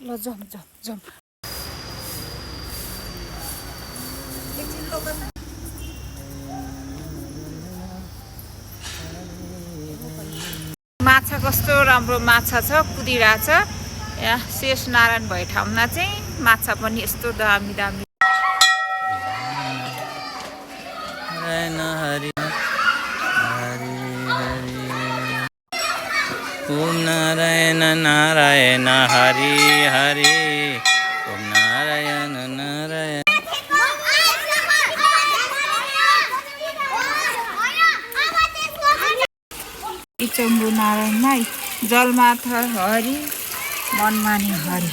ल जाउँ माछा कस्तो राम्रो माछा छ कुदिरहेछ। यहाँ शेष नारायण भए ठाउँमा चाहिँ माछा पनि यस्तो दामी दामी। ओम नारायण नारायण हरि हरि ओम नारायण नारायण। इचम्बु नारायणमा जलमाथा हरि मनमानी हरि।